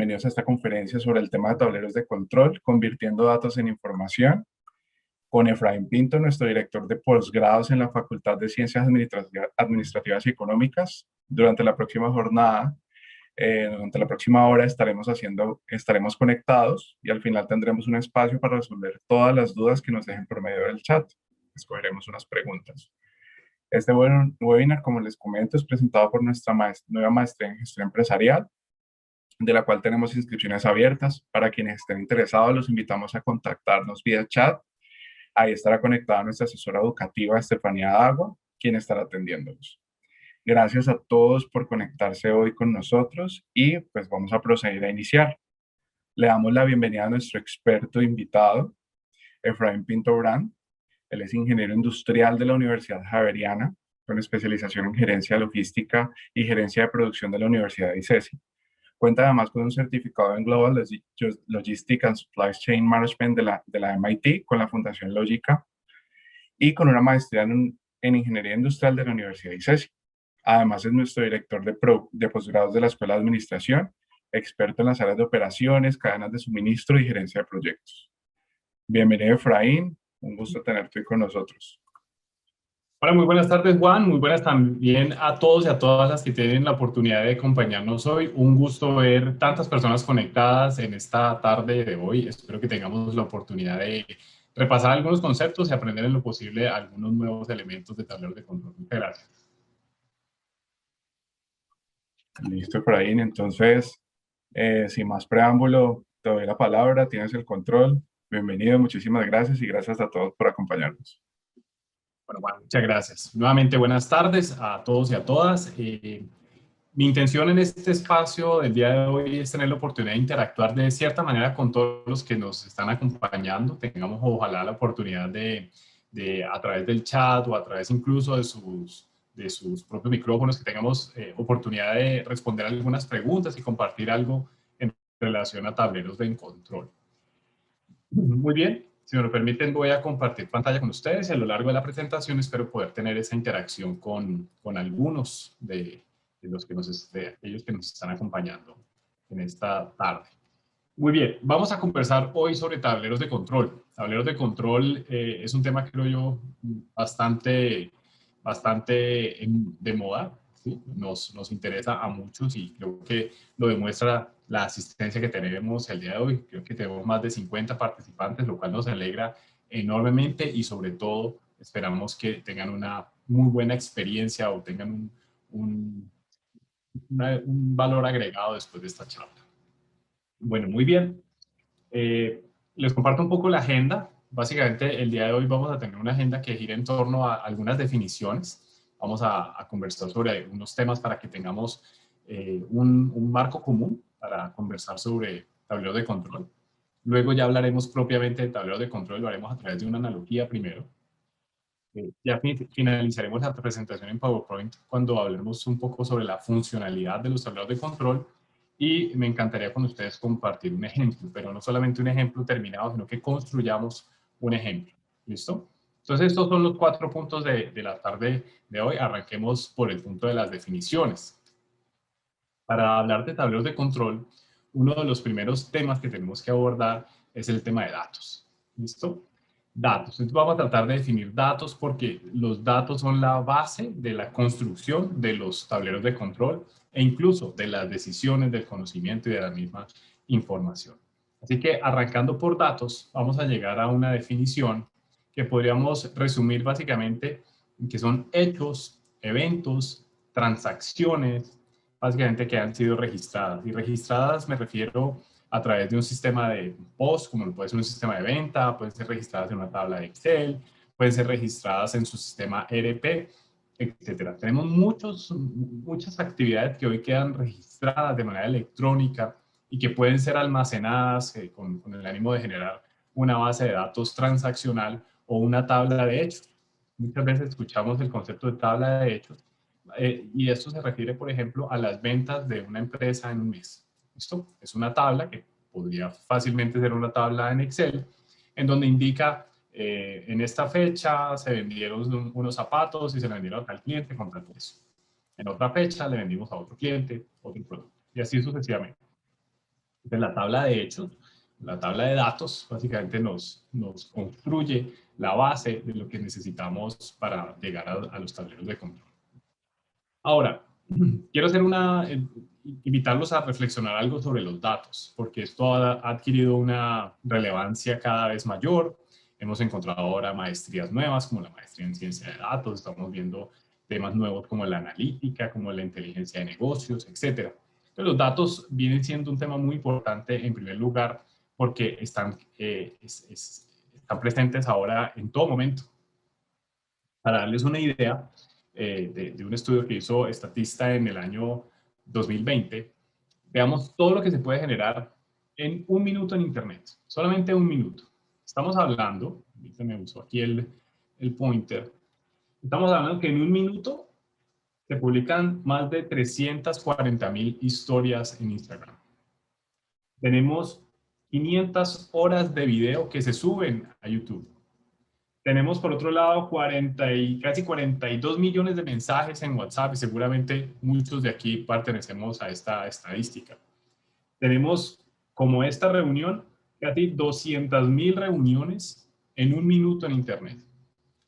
Bienvenidos a esta conferencia sobre el tema de tableros de control, convirtiendo datos en información, con Efraín Pinto, nuestro director de posgrados en la Facultad de Ciencias Administrativas y Económicas. Durante la próxima jornada, durante la próxima hora estaremos conectados y al final tendremos un espacio para resolver todas las dudas que nos dejen por medio del chat. Escogeremos unas preguntas. Este webinar, como les comento, es presentado por nuestra nueva maestría en gestión empresarial, de la cual tenemos inscripciones abiertas. Para quienes estén interesados, los invitamos a contactarnos vía chat. Ahí estará conectada nuestra asesora educativa, Estefanía Dagua, quien estará atendiéndolos. Gracias a todos por conectarse hoy con nosotros y pues vamos a proceder a iniciar. Le damos la bienvenida a nuestro experto invitado, Efraín Pinto Brand. Él es ingeniero industrial de la Universidad Javeriana, con especialización en gerencia logística y gerencia de producción de la Universidad de ICESI. Cuenta además con un certificado en Global Logistics and Supply Chain Management de la MIT, con la Fundación Lógica, y con una maestría en Ingeniería Industrial de la Universidad de ICESI. Además es nuestro director de posgrados de la Escuela de Administración, experto en las áreas de operaciones, cadenas de suministro y gerencia de proyectos. Bienvenido, Efraín. Un gusto tenerte hoy con nosotros. Hola, muy buenas tardes, Juan. Muy buenas también a todos y a todas las que tienen la oportunidad de acompañarnos hoy. Un gusto ver tantas personas conectadas en esta tarde de hoy. Espero que tengamos la oportunidad de repasar algunos conceptos y aprender en lo posible algunos nuevos elementos de tableros de control. Muchas gracias. Listo, Efraín. Entonces, sin más preámbulo, te doy la palabra, tienes el control. Bienvenido, muchísimas gracias y gracias a todos por acompañarnos. Bueno, Juan, muchas gracias. Nuevamente, buenas tardes a todos y a todas. Mi intención en este espacio del día de hoy es tener la oportunidad de interactuar de cierta manera con todos los que nos están acompañando. Tengamos ojalá la oportunidad de a través del chat o a través incluso de sus propios micrófonos, que tengamos oportunidad de responder algunas preguntas y compartir algo en relación a tableros de control. Muy bien. Si me lo permiten, voy a compartir pantalla con ustedes y a lo largo de la presentación espero poder tener esa interacción con algunos de los que aquellos que nos están acompañando en esta tarde. Muy bien, vamos a conversar hoy sobre tableros de control. Tableros de control es un tema, creo yo, bastante de moda, ¿sí? Nos interesa a muchos y creo que lo demuestra la asistencia que tenemos el día de hoy. Creo que tenemos más de 50 participantes, lo cual nos alegra enormemente y sobre todo esperamos que tengan una muy buena experiencia o tengan un valor agregado después de esta charla. Bueno, muy bien. Les comparto un poco la agenda. Básicamente, el día de hoy vamos a tener una agenda que gira en torno a algunas definiciones. Vamos a conversar sobre unos temas para que tengamos un marco común para conversar sobre tableros de control. Luego ya hablaremos propiamente de tableros de control, lo haremos a través de una analogía primero. Ya finalizaremos la presentación en PowerPoint cuando hablemos un poco sobre la funcionalidad de los tableros de control y me encantaría con ustedes compartir un ejemplo, pero no solamente un ejemplo terminado, sino que construyamos un ejemplo. ¿Listo? Entonces, estos son los 4 puntos de la tarde de hoy. Arranquemos por el punto de las definiciones. Para hablar de tableros de control, uno de los primeros temas que tenemos que abordar es el tema de datos. ¿Listo? Datos. Entonces vamos a tratar de definir datos porque los datos son la base de la construcción de los tableros de control e incluso de las decisiones, del conocimiento y de la misma información. Así que arrancando por datos, vamos a llegar a una definición que podríamos resumir básicamente que son hechos, eventos, transacciones, básicamente que han sido registradas. Y registradas me refiero a través de un sistema de POS, como puede ser un sistema de venta, pueden ser registradas en una tabla de Excel, pueden ser registradas en su sistema ERP, etcétera. Tenemos muchas actividades que hoy quedan registradas de manera electrónica y que pueden ser almacenadas con el ánimo de generar una base de datos transaccional o una tabla de hechos. Muchas veces escuchamos el concepto de tabla de hechos y esto se refiere, por ejemplo, a las ventas de una empresa en un mes. ¿Listo? Es una tabla que podría fácilmente ser una tabla en Excel, en donde indica en esta fecha se vendieron unos zapatos y se le vendieron a tal cliente con tal precio. En otra fecha le vendimos a otro cliente otro producto y así sucesivamente. Entonces, la tabla de hechos, la tabla de datos, básicamente nos construye la base de lo que necesitamos para llegar a los tableros de control. Ahora, quiero hacer invitarlos a reflexionar algo sobre los datos, porque esto ha adquirido una relevancia cada vez mayor. Hemos encontrado ahora maestrías nuevas, como la maestría en ciencia de datos, estamos viendo temas nuevos como la analítica, como la inteligencia de negocios, etc. Entonces, los datos vienen siendo un tema muy importante, en primer lugar, porque están presentes ahora en todo momento. Para darles una idea de un estudio que hizo Statista en el año 2020, veamos todo lo que se puede generar en un minuto en Internet, solamente un minuto. Estamos hablando, ahorita me uso aquí el pointer, estamos hablando que en un minuto se publican más de 340,000 historias en Instagram. Tenemos 500 horas de video que se suben a YouTube. Tenemos por otro lado casi 42 millones de mensajes en WhatsApp y seguramente muchos de aquí pertenecemos a esta estadística. Tenemos como esta reunión casi 200,000 reuniones en un minuto en Internet.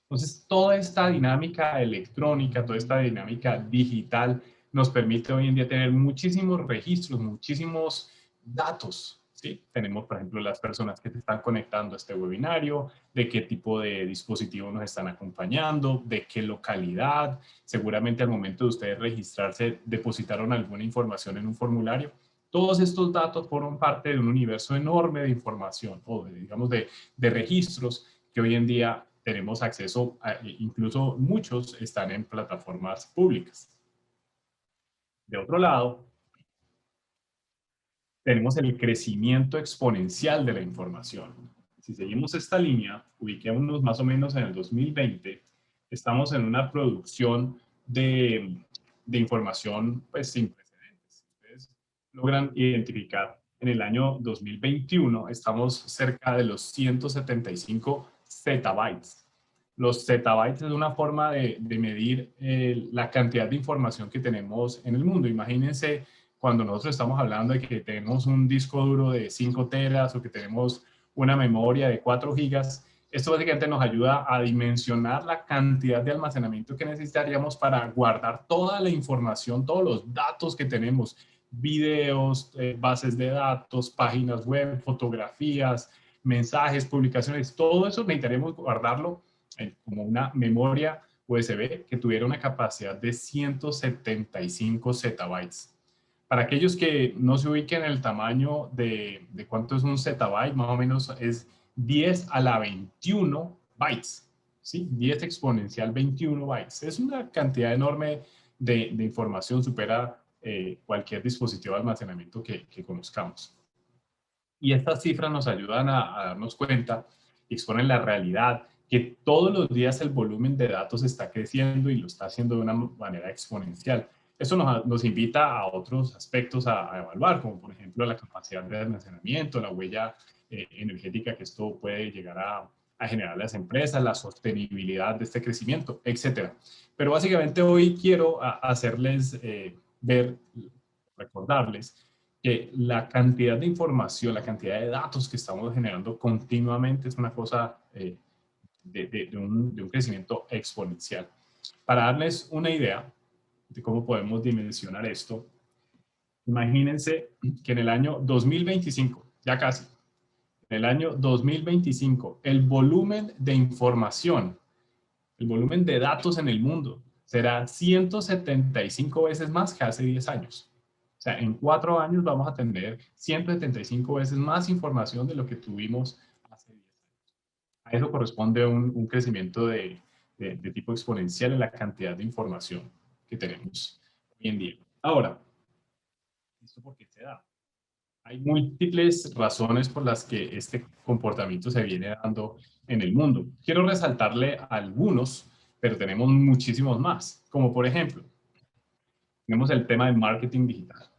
Entonces, toda esta dinámica electrónica, toda esta dinámica digital nos permite hoy en día tener muchísimos registros, muchísimos datos. ¿Sí? Tenemos, por ejemplo, las personas que se están conectando a este webinario, de qué tipo de dispositivo nos están acompañando, de qué localidad. Seguramente al momento de ustedes registrarse, depositaron alguna información en un formulario. Todos estos datos forman parte de un universo enorme de información o digamos de registros que hoy en día tenemos acceso a, incluso muchos están en plataformas públicas. De otro lado, tenemos el crecimiento exponencial de la información. Si seguimos esta línea, ubiquémonos más o menos en el 2020, estamos en una producción de información pues sin precedentes. Ustedes logran identificar en el año 2021, estamos cerca de los 175 zettabytes. Los zettabytes es una forma de medir la cantidad de información que tenemos en el mundo. Imagínense cuando nosotros estamos hablando de que tenemos un disco duro de 5 teras o que tenemos una memoria de 4 gigas, esto básicamente nos ayuda a dimensionar la cantidad de almacenamiento que necesitaríamos para guardar toda la información, todos los datos que tenemos, videos, bases de datos, páginas web, fotografías, mensajes, publicaciones, todo eso necesitaríamos guardarlo como una memoria USB que tuviera una capacidad de 175 zettabytes. Para aquellos que no se ubiquen en el tamaño de cuánto es un zettabyte, más o menos es 10 a la 21 bytes, ¿sí? 10 exponencial 21 bytes. Es una cantidad enorme de información, supera cualquier dispositivo de almacenamiento que conozcamos. Y estas cifras nos ayudan a darnos cuenta y exponen la realidad que todos los días el volumen de datos está creciendo y lo está haciendo de una manera exponencial. Eso nos invita a otros aspectos a evaluar, como por ejemplo la capacidad de almacenamiento, la huella energética que esto puede llegar a generar las empresas, la sostenibilidad de este crecimiento, etc. Pero básicamente hoy quiero hacerles recordarles que la cantidad de información, la cantidad de datos que estamos generando continuamente es una cosa de un crecimiento exponencial. Para darles una idea de cómo podemos dimensionar esto, imagínense que en el año 2025, ya casi, en el año 2025, el volumen de información, el volumen de datos en el mundo será 175 veces más que hace 10 años. O sea, en 4 años vamos a tener 175 veces más información de lo que tuvimos hace 10 años. A eso corresponde un crecimiento de tipo exponencial en la cantidad de información que tenemos hoy en día. Ahora, ¿esto por qué se da? Hay múltiples razones por las que este comportamiento se viene dando en el mundo. Quiero resaltarle algunos, pero tenemos muchísimos más. Como por ejemplo, tenemos el tema de marketing digital.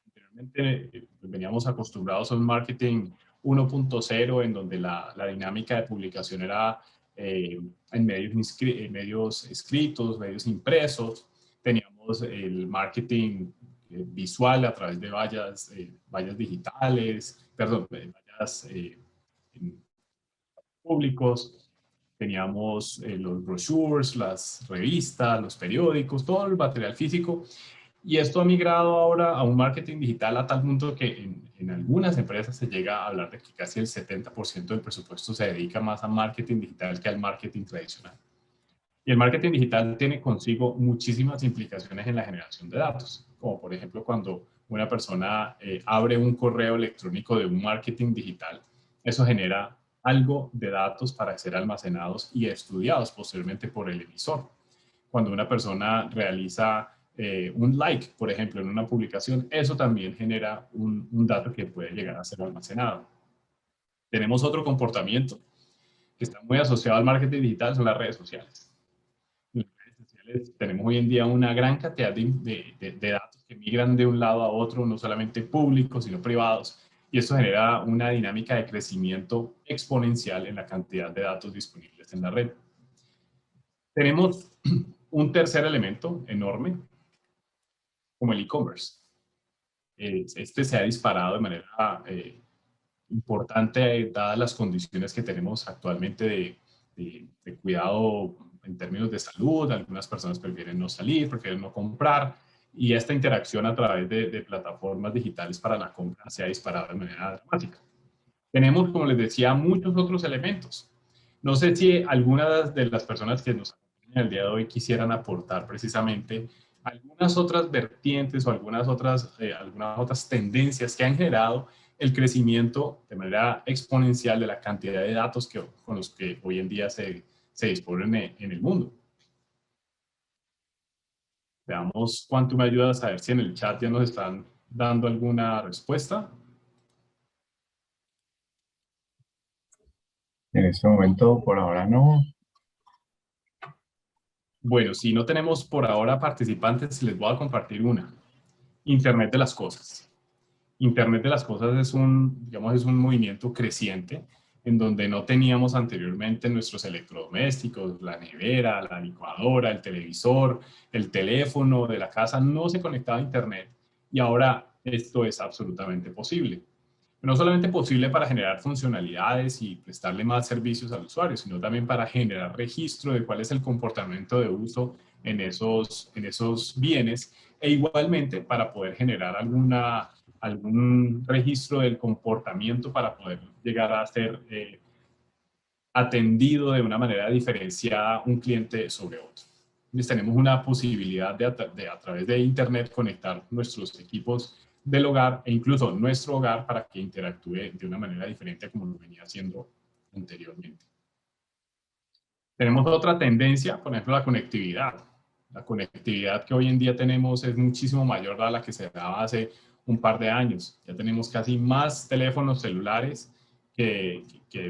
Anteriormente veníamos acostumbrados a un marketing 1.0 en donde la dinámica de publicación era en medios escritos, medios impresos. Teníamos el marketing visual a través de vallas digitales, perdón, vallas públicos. Teníamos los brochures, las revistas, los periódicos, todo el material físico. Y esto ha migrado ahora a un marketing digital a tal punto que en algunas empresas se llega a hablar de que casi el 70% del presupuesto se dedica más a marketing digital que al marketing tradicional. Y el marketing digital tiene consigo muchísimas implicaciones en la generación de datos, como por ejemplo cuando una persona abre un correo electrónico de un marketing digital, eso genera algo de datos para ser almacenados y estudiados posteriormente por el emisor. Cuando una persona realiza un like, por ejemplo, en una publicación, eso también genera un dato que puede llegar a ser almacenado. Tenemos otro comportamiento que está muy asociado al marketing digital, son las redes sociales. En las redes sociales tenemos hoy en día una gran cantidad de datos que migran de un lado a otro, no solamente públicos, sino privados, y eso genera una dinámica de crecimiento exponencial en la cantidad de datos disponibles en la red. Tenemos un tercer elemento enorme, como el e-commerce. Este se ha disparado de manera importante, dadas las condiciones que tenemos actualmente de cuidado en términos de salud. Algunas personas prefieren no salir, prefieren no comprar, y esta interacción a través de plataformas digitales para la compra se ha disparado de manera dramática. Tenemos, como les decía, muchos otros elementos. No sé si algunas de las personas que nos acompañan el día de hoy quisieran aportar precisamente algunas otras vertientes o algunas otras tendencias que han generado el crecimiento de manera exponencial de la cantidad de datos con los que hoy en día se disponen en el mundo. Veamos cuánto me ayuda a saber si en el chat ya nos están dando alguna respuesta. En este momento, por ahora no. Bueno, si no tenemos por ahora participantes, les voy a compartir una. Internet de las cosas. Internet de las cosas es es un movimiento creciente en donde no teníamos anteriormente nuestros electrodomésticos, la nevera, la licuadora, el televisor, el teléfono de la casa, no se conectaba a Internet, y ahora esto es absolutamente posible. No solamente posible para generar funcionalidades y prestarle más servicios al usuario, sino también para generar registro de cuál es el comportamiento de uso en esos bienes, e igualmente para poder generar algún registro del comportamiento para poder llegar a ser atendido de una manera diferenciada un cliente sobre otro. Entonces tenemos una posibilidad de a través de Internet conectar nuestros equipos del hogar e incluso nuestro hogar para que interactúe de una manera diferente como lo venía haciendo anteriormente. Tenemos otra tendencia, por ejemplo, la conectividad. La conectividad que hoy en día tenemos es muchísimo mayor a la que se daba hace un par de años. Ya tenemos casi más teléfonos celulares que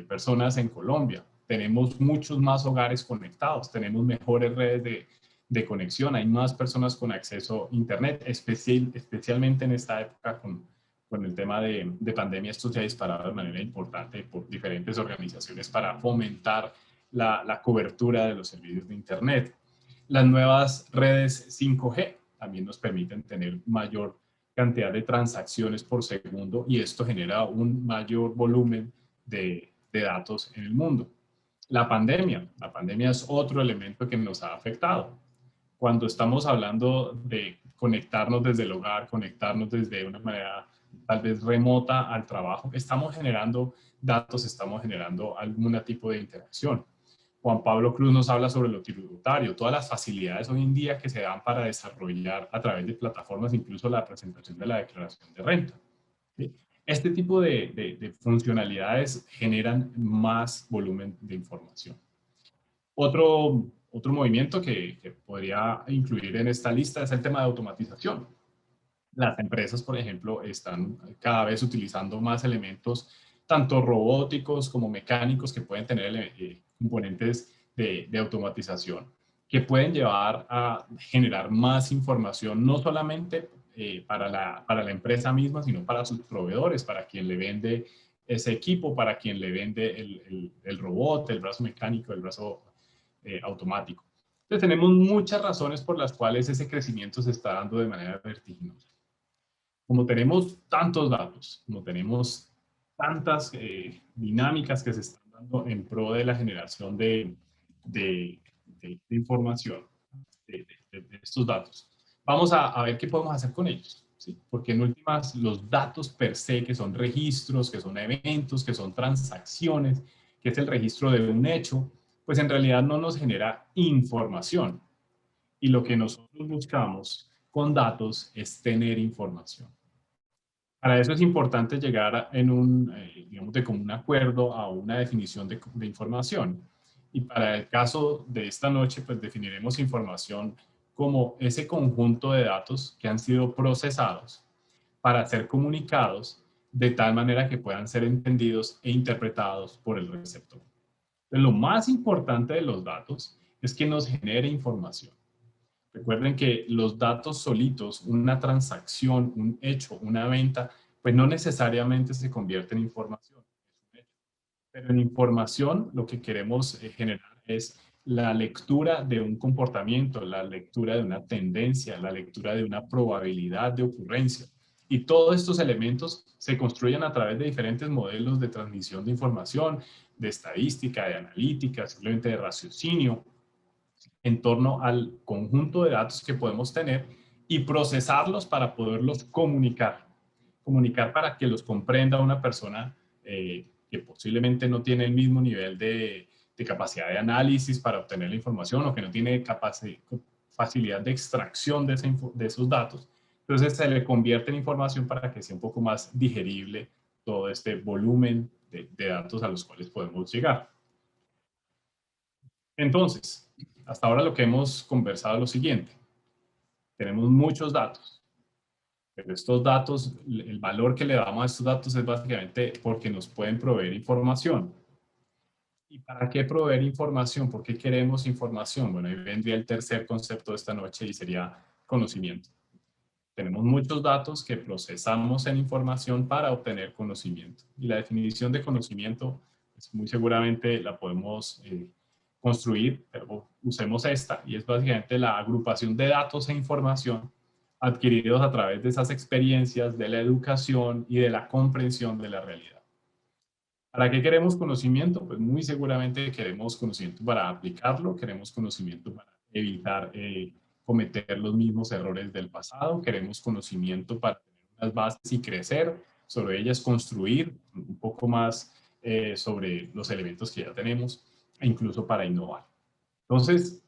personas en Colombia. Tenemos muchos más hogares conectados, tenemos mejores redes de conexión, hay más personas con acceso a Internet, especialmente en esta época con el tema de pandemia. Esto se ha disparado de manera importante por diferentes organizaciones para fomentar la cobertura de los servicios de Internet. Las nuevas redes 5G también nos permiten tener mayor cantidad de transacciones por segundo, y esto genera un mayor volumen de datos en el mundo. La pandemia es otro elemento que nos ha afectado. Cuando estamos hablando de conectarnos desde el hogar, conectarnos desde una manera tal vez remota al trabajo, estamos generando datos, estamos generando algún tipo de interacción. Juan Pablo Cruz nos habla sobre lo tributario, todas las facilidades hoy en día que se dan para desarrollar a través de plataformas, incluso la presentación de la declaración de renta. ¿Sí? Este tipo de funcionalidades generan más volumen de información. Otro movimiento que podría incluir en esta lista es el tema de automatización. Las empresas, por ejemplo, están cada vez utilizando más elementos, tanto robóticos como mecánicos, que pueden tener componentes de automatización, que pueden llevar a generar más información, no solamente para la empresa misma, sino para sus proveedores, para quien le vende ese equipo, para quien le vende el robot, el brazo mecánico, el brazo automático. Entonces tenemos muchas razones por las cuales ese crecimiento se está dando de manera vertiginosa. como tenemos tantos datos, como tenemos tantas dinámicas que se están dando en pro de la generación de, de información, de estos datos, vamos a ver qué podemos hacer con ellos. ¿Sí? Porque en últimas los datos per se, que son registros, que son eventos, que son transacciones, que es el registro de un hecho, pues en realidad no nos genera información. Y lo que nosotros buscamos con datos es tener información. Para eso es importante llegar en un, digamos, de común acuerdo a una definición de información. Y para el caso de esta noche, pues definiremos información como ese conjunto de datos que han sido procesados para ser comunicados de tal manera que puedan ser entendidos e interpretados por el receptor. Entonces, lo más importante de los datos es que nos genere información. Recuerden que los datos solitos, una transacción, un hecho, una venta, pues no necesariamente se convierte en información. Pero en información lo que queremos generar es la lectura de un comportamiento, la lectura de una tendencia, la lectura de una probabilidad de ocurrencia. Y todos estos elementos se construyen a través de diferentes modelos de transmisión de información, de estadística, de analítica, simplemente de raciocinio, en torno al conjunto de datos que podemos tener y procesarlos para poderlos comunicar. Comunicar para que los comprenda una persona que posiblemente no tiene el mismo nivel de capacidad de análisis para obtener la información o que no tiene facilidad de extracción de esos datos. Entonces se le convierte en información para que sea un poco más digerible todo este volumen de datos a los cuales podemos llegar. Entonces, hasta ahora lo que hemos conversado es lo siguiente. Tenemos muchos datos, pero estos datos, el valor que le damos a estos datos es básicamente porque nos pueden proveer información. ¿Y para qué proveer información? ¿Por qué queremos información? Bueno, ahí vendría el tercer concepto de esta noche y sería conocimiento. Tenemos muchos datos que procesamos en información para obtener conocimiento. Y la definición de conocimiento, pues muy seguramente la podemos construir, pero usemos esta, y es básicamente la agrupación de datos e información adquiridos a través de esas experiencias, de la educación y de la comprensión de la realidad. ¿Para qué queremos conocimiento? Pues muy seguramente queremos conocimiento para aplicarlo, queremos conocimiento para evitar cometer los mismos errores del pasado, queremos conocimiento para tener unas bases y crecer, sobre ellas construir un poco más sobre los elementos que ya tenemos e incluso para innovar. Entonces,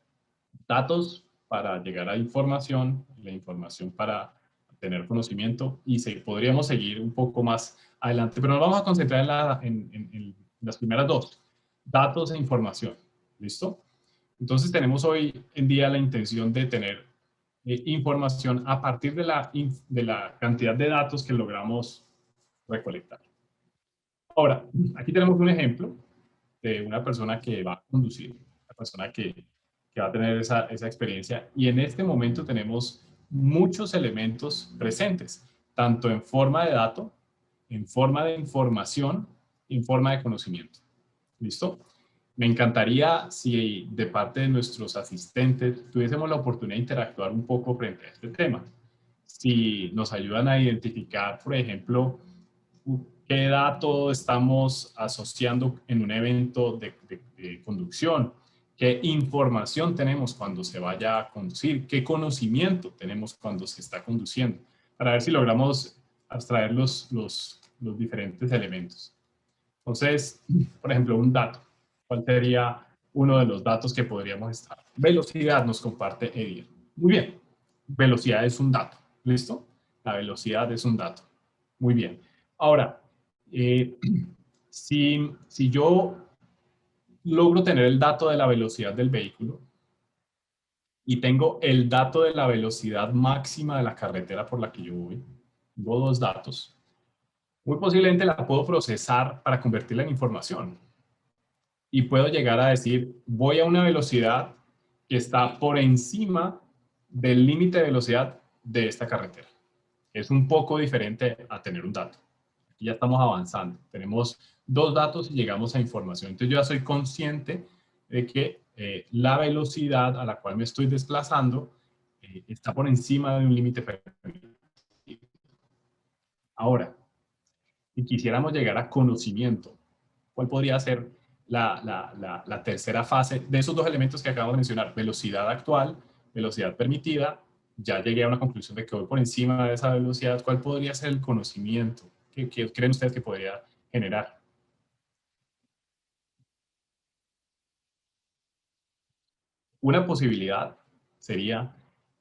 datos para llegar a información, la información para tener conocimiento y podríamos seguir un poco más adelante, pero nos vamos a concentrar en las primeras dos, datos e información. ¿Listo? Entonces tenemos hoy en día la intención de tener información a partir de la cantidad de datos que logramos recolectar. Ahora, aquí tenemos un ejemplo de una persona que va a conducir, una persona que va a tener esa experiencia. Y en este momento tenemos muchos elementos presentes, tanto en forma de dato, en forma de información, en forma de conocimiento. ¿Listo? Me encantaría si de parte de nuestros asistentes tuviésemos la oportunidad de interactuar un poco frente a este tema. Si nos ayudan a identificar, por ejemplo, qué dato estamos asociando en un evento de conducción, qué información tenemos cuando se vaya a conducir, qué conocimiento tenemos cuando se está conduciendo, para ver si logramos abstraer los diferentes elementos. Entonces, por ejemplo, un dato. ¿Cuál sería uno de los datos que podríamos estar? Velocidad nos comparte Edir. Muy bien. Velocidad es un dato. ¿Listo? La velocidad es un dato. Muy bien. Ahora, si yo logro tener el dato de la velocidad del vehículo y tengo el dato de la velocidad máxima de la carretera por la que yo voy, tengo dos datos, muy posiblemente la puedo procesar para convertirla en información. Y puedo llegar a decir, voy a una velocidad que está por encima del límite de velocidad de esta carretera. Es un poco diferente a tener un dato. Aquí ya estamos avanzando. Tenemos dos datos y llegamos a información. Entonces yo ya soy consciente de que la velocidad a la cual me estoy desplazando está por encima de un límite permitido. Ahora, si quisiéramos llegar a conocimiento, ¿cuál podría ser la tercera fase de esos dos elementos que acabamos de mencionar? Velocidad actual, velocidad permitida. Ya llegué a una conclusión de que voy por encima de esa velocidad. ¿Cuál podría ser el conocimiento? ¿Qué creen ustedes que podría generar? Una posibilidad sería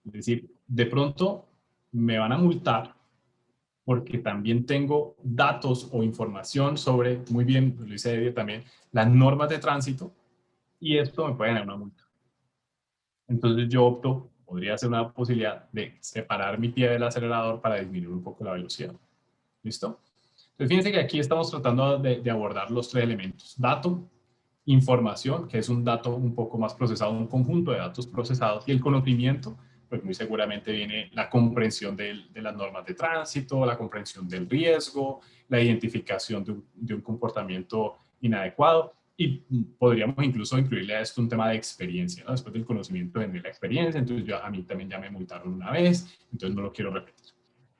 decir, de pronto me van a multar porque también tengo datos o información sobre, muy bien, lo dice Eddie también, las normas de tránsito, y esto me puede ganar una multa. Entonces yo opto, podría ser una posibilidad de separar mi pie del acelerador para disminuir un poco la velocidad. ¿Listo? Entonces fíjense que aquí estamos tratando de abordar los tres elementos. Dato, información, que es un dato un poco más procesado, un conjunto de datos procesados, y el conocimiento, pues muy seguramente viene la comprensión de las normas de tránsito, la comprensión del riesgo, la identificación de un comportamiento inadecuado, y podríamos incluso incluirle a esto un tema de experiencia, ¿no? Después del conocimiento viene la experiencia, entonces a mí también ya me multaron una vez, entonces no lo quiero repetir.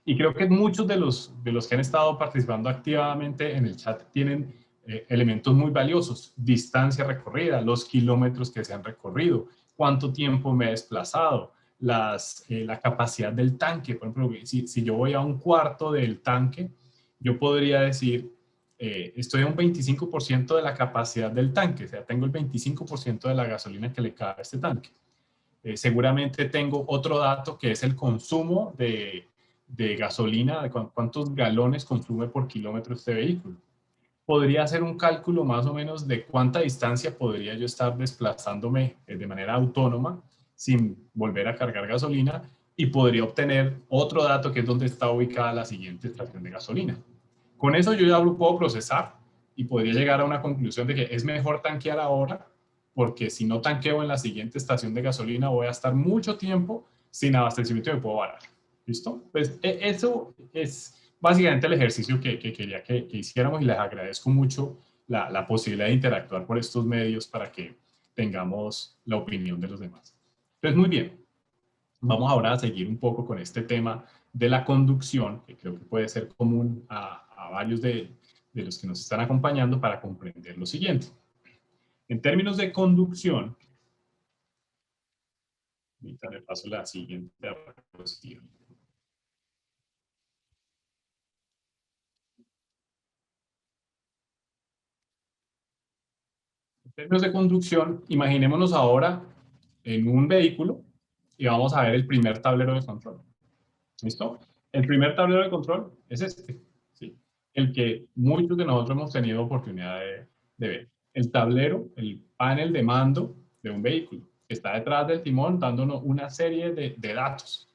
Y creo que muchos de los que han estado participando activamente en el chat tienen elementos muy valiosos: distancia recorrida, los kilómetros que se han recorrido, cuánto tiempo me he desplazado, la capacidad del tanque. Por ejemplo, si yo voy a un cuarto del tanque, yo podría decir, estoy a un 25% de la capacidad del tanque, o sea, tengo el 25% de la gasolina que le cabe a este tanque. Seguramente tengo otro dato que es el consumo de gasolina, de cuántos galones consume por kilómetro este vehículo. Podría hacer un cálculo más o menos de cuánta distancia podría yo estar desplazándome de manera autónoma sin volver a cargar gasolina, y podría obtener otro dato que es dónde está ubicada la siguiente estación de gasolina. Con eso yo ya lo puedo procesar y podría llegar a una conclusión de que es mejor tanquear ahora, porque si no tanqueo en la siguiente estación de gasolina voy a estar mucho tiempo sin abastecimiento y me puedo varar. ¿Listo? Pues eso es básicamente el ejercicio que quería que hiciéramos, y les agradezco mucho la posibilidad de interactuar por estos medios para que tengamos la opinión de los demás. Entonces, muy bien. Vamos ahora a seguir un poco con este tema de la conducción, que creo que puede ser común a varios de los que nos están acompañando, para comprender lo siguiente. En términos de conducción, ahorita le paso la siguiente diapositiva. En términos de conducción, imaginémonos ahora en un vehículo y vamos a ver el primer tablero de control. ¿Listo? El primer tablero de control es este, ¿sí? El que muchos de nosotros hemos tenido oportunidad de ver. El tablero, el panel de mando de un vehículo, que está detrás del timón dándonos una serie de datos.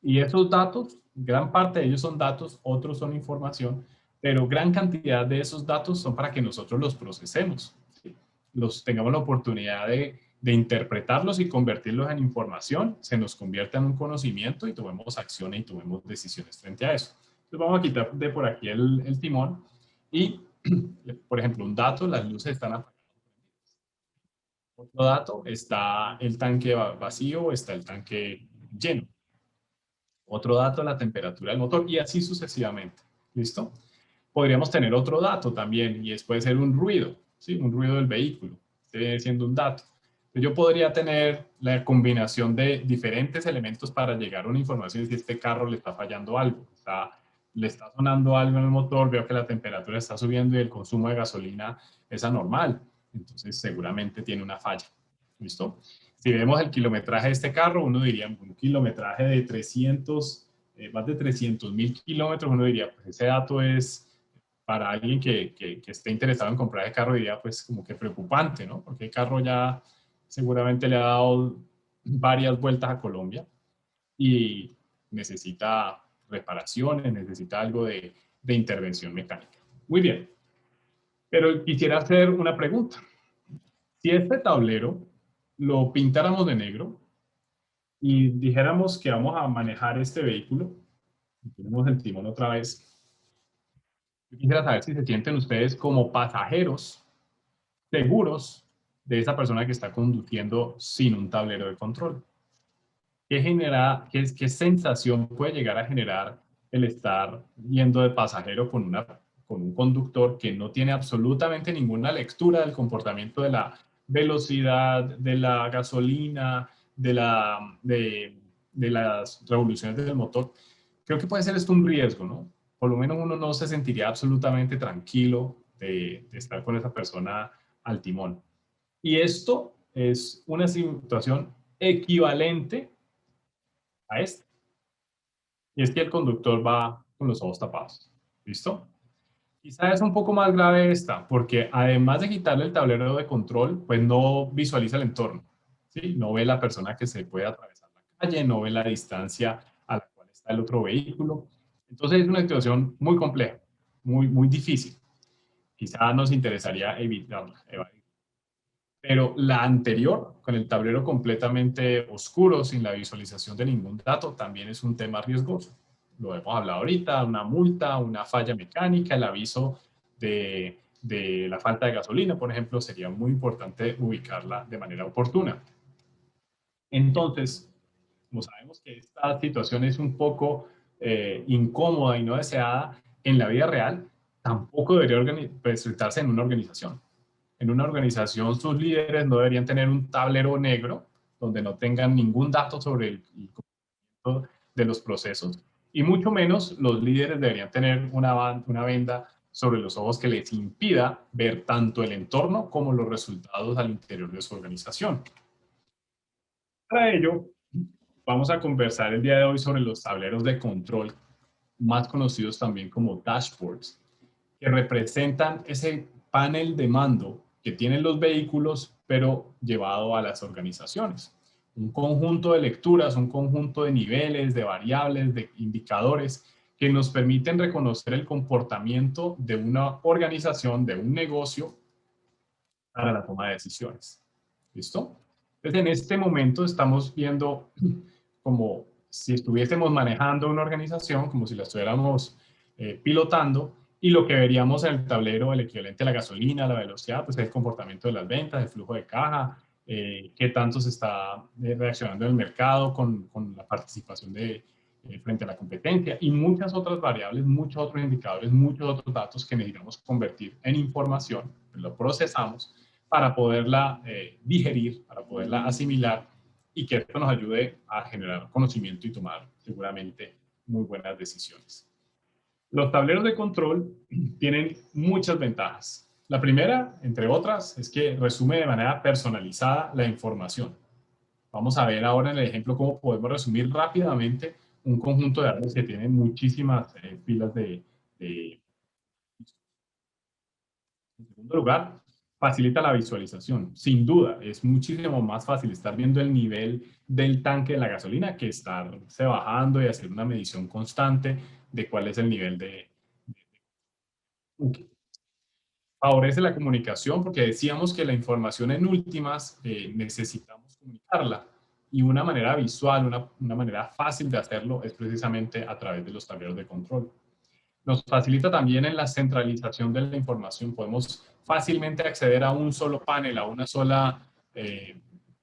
Y esos datos, gran parte de ellos son datos, otros son información, pero gran cantidad de esos datos son para que nosotros los procesemos, ¿sí? Los tengamos la oportunidad de interpretarlos y convertirlos en información, se nos convierta en un conocimiento y tomemos acciones y tomemos decisiones frente a eso. Entonces vamos a quitar de por aquí el timón y, por ejemplo, un dato: las luces están apagadas. Otro dato: está el tanque vacío o está el tanque lleno. Otro dato: la temperatura del motor, y así sucesivamente. ¿Listo? Podríamos tener otro dato también, y puede ser un ruido, ¿sí? Un ruido del vehículo, este viene siendo un dato. Yo podría tener la combinación de diferentes elementos para llegar a una información: si este carro le está fallando algo, le está sonando algo en el motor, veo que la temperatura está subiendo y el consumo de gasolina es anormal, entonces seguramente tiene una falla. ¿Listo? Si vemos el kilometraje de este carro, uno diría un kilometraje de 300, más de 300.000 kilómetros, uno diría, pues ese dato es, para alguien que esté interesado en comprar el carro, diría pues como que preocupante, ¿no? Porque el carro ya seguramente le ha dado varias vueltas a Colombia y necesita reparaciones, necesita algo de intervención mecánica. Muy bien, pero quisiera hacer una pregunta. Si este tablero lo pintáramos de negro y dijéramos que vamos a manejar este vehículo, tenemos el timón otra vez, yo quisiera saber si se sienten ustedes como pasajeros seguros de esa persona que está conduciendo sin un tablero de control. ¿Qué sensación puede llegar a generar el estar yendo de pasajero con un conductor que no tiene absolutamente ninguna lectura del comportamiento de la velocidad, de la gasolina, de las revoluciones del motor. Creo que puede ser esto un riesgo, ¿no? Por lo menos uno no se sentiría absolutamente tranquilo de estar con esa persona al timón. Y esto es una situación equivalente a esta. Y es que el conductor va con los ojos tapados. ¿Listo? Quizá es un poco más grave esta, porque además de quitarle el tablero de control, pues no visualiza el entorno. ¿Sí? No ve la persona que se puede atravesar la calle, no ve la distancia a la cual está el otro vehículo. Entonces es una situación muy compleja, muy difícil. Quizá nos interesaría evitarla, evadirla. Pero la anterior, con el tablero completamente oscuro, sin la visualización de ningún dato, también es un tema riesgoso. Lo hemos hablado ahorita, una multa, una falla mecánica, el aviso de la falta de gasolina, por ejemplo, sería muy importante ubicarla de manera oportuna. Entonces, como sabemos que esta situación es un poco incómoda y no deseada en la vida real, tampoco debería presentarse en una organización. En una organización, sus líderes no deberían tener un tablero negro donde no tengan ningún dato sobre el comportamiento de los procesos, y mucho menos los líderes deberían tener una venda sobre los ojos que les impida ver tanto el entorno como los resultados al interior de su organización. Para ello, vamos a conversar el día de hoy sobre los tableros de control, más conocidos también como dashboards, que representan ese panel de mando que tienen los vehículos, pero llevado a las organizaciones. Un conjunto de lecturas, un conjunto de niveles, de variables, de indicadores que nos permiten reconocer el comportamiento de una organización, de un negocio, para la toma de decisiones. ¿Listo? Entonces, en este momento estamos viendo como si estuviésemos manejando una organización, como si la estuviéramos pilotando, y lo que veríamos en el tablero, el equivalente a la gasolina, la velocidad, pues es el comportamiento de las ventas, el flujo de caja, qué tanto se está reaccionando en el mercado con la participación frente a la competencia, y muchas otras variables, muchos otros indicadores, muchos otros datos que necesitamos convertir en información, lo procesamos para poderla digerir, para poderla asimilar, y que esto nos ayude a generar conocimiento y tomar seguramente muy buenas decisiones. Los tableros de control tienen muchas ventajas. La primera, entre otras, es que resume de manera personalizada la información. Vamos a ver ahora en el ejemplo cómo podemos resumir rápidamente un conjunto de datos que tiene muchísimas filas de... En segundo lugar, facilita la visualización. Sin duda, es muchísimo más fácil estar viendo el nivel del tanque de la gasolina que estarse bajando y hacer una medición constante de cuál es el nivel favorece la comunicación, porque decíamos que la información en últimas necesitamos comunicarla, y una manera visual, una manera fácil de hacerlo es precisamente a través de los tableros de control. Nos facilita también en la centralización de la información. Podemos fácilmente acceder a un solo panel, a una sola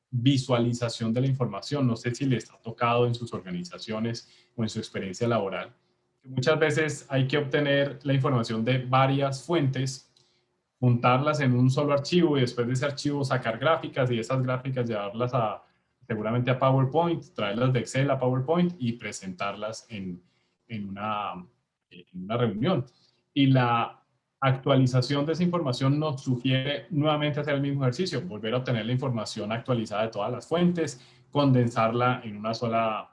visualización de la información. No sé si les ha tocado en sus organizaciones o en su experiencia laboral. Muchas veces hay que obtener la información de varias fuentes, juntarlas en un solo archivo y después de ese archivo sacar gráficas, y esas gráficas llevarlas seguramente a PowerPoint, traerlas de Excel a PowerPoint y presentarlas en una reunión. Y la actualización de esa información nos sugiere nuevamente hacer el mismo ejercicio, volver a obtener la información actualizada de todas las fuentes, condensarla en una sola